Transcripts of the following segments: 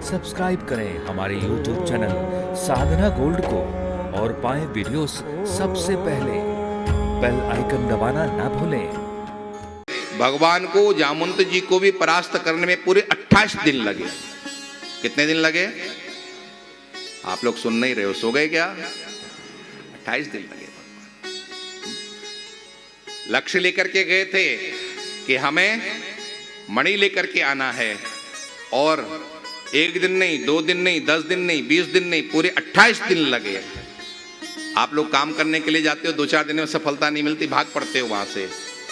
Subscribe करें हमारे YouTube channel साधना gold को और पाएं वीडियोस सबसे पहले। बेल आइकन दबाना ना भूलें। भगवान को जामवंत जी को भी परास्त करने में पूरे 28 दिन लगे। कितने दिन लगे? आप लोग सुन नहीं रहे हो, सो गए क्या? 28 दिन लगे। लक्ष्य लेकर के गए थे कि हमें मणि लेकर के आना है, और एक दिन नहीं, 2 दिन नहीं, 10 दिन नहीं, 20 दिन नहीं, पूरे 28 दिन लगे। आप लोग काम करने के लिए जाते हो, 2-4 दिन में सफलता नहीं मिलती, भाग पड़ते हो वहां से।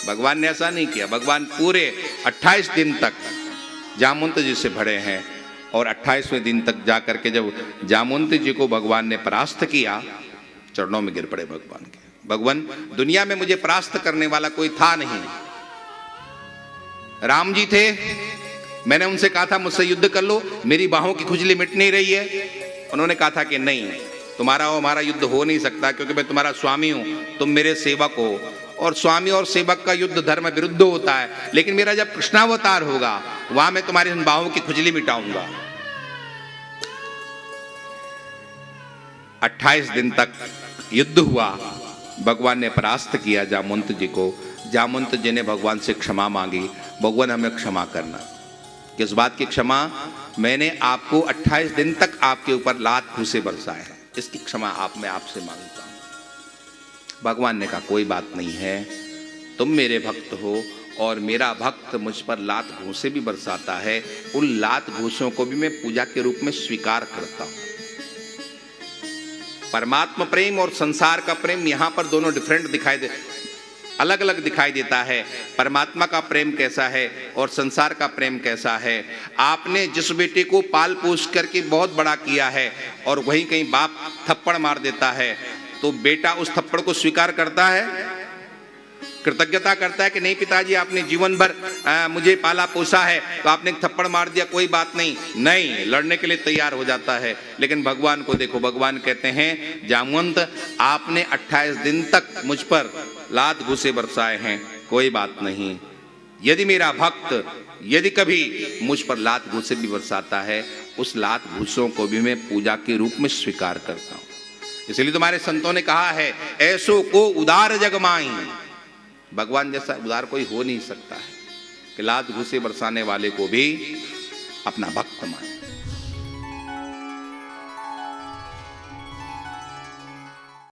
भगवान ने ऐसा नहीं किया। भगवान पूरे 28 दिन तक जामवंत जी से भड़े हैं, और 28वें दिन तक जाकर के जब जामवंत जी को भगवान ने परास्त किया, चरणों में गिर पड़े भगवान के। भगवान, दुनिया में मुझे परास्त करने वाला कोई था नहीं। राम जी थे, मैंने उनसे कहा था मुझसे युद्ध कर लो, मेरी बाहों की खुजली मिट नहीं रही है। उन्होंने कहा था कि नहीं, तुम्हारा और हमारा युद्ध हो नहीं सकता, क्योंकि मैं तुम्हारा स्वामी हूं, तुम मेरे सेवक हो, और स्वामी और सेवक का युद्ध धर्म विरुद्ध होता है। लेकिन मेरा जब कृष्णावतार होगा, वहां मैं तुम्हारी इन बाहों की खुजली मिटाऊंगा। 28 दिन तक युद्ध हुआ। भगवान ने परास्त किया जामवंत जी को। जामवंत जी ने भगवान से क्षमा मांगी, भगवान हमें क्षमा करना। किस बात की क्षमा? मैंने आपको 28 दिन तक आपके ऊपर लात घूसे बरसाए हैं, इसकी क्षमा मैं आपसे मांगता हूं। भगवान ने कहा कोई बात नहीं है, तुम मेरे भक्त हो, और मेरा भक्त मुझ पर लात घूसे भी बरसाता है, उन लात घूसों को भी मैं पूजा के रूप में स्वीकार करता हूं। परमात्मा प्रेम और संसार का प्रेम, यहां पर दोनों डिफरेंट दिखाई दे, अलग अलग दिखाई देता है। परमात्मा का प्रेम कैसा है और संसार का प्रेम कैसा है। आपने जिस बेटे को पाल पोस करके बहुत बड़ा किया है, और वहीं कहीं बाप थप्पड़ मार देता है, तो बेटा उस थप्पड़ को स्वीकार करता है, कृतज्ञता करता है कि नहीं पिताजी आपने जीवन भर मुझे पाला पोसा है, तो आपने एक थप्पड़ मार दिया, कोई बात नहीं, नहीं, लड़ने के लिए तैयार हो जाता है। लेकिन भगवान को देखो, भगवान कहते हैं जामवंत आपने 28 दिन तक मुझ पर लात घूसे बरसाए हैं, कोई बात नहीं। यदि मेरा भक्त यदि कभी मुझ पर लात घूसे भी बरसाता है, उस लात घूसों को भी मैं पूजा के रूप में स्वीकार करता हूं। इसलिए तुम्हारे संतों ने कहा है, ऐसो को उदार जग माई। भगवान जैसा उदार कोई हो नहीं सकता है कि लात घूसे बरसाने वाले को भी अपना भक्त माने।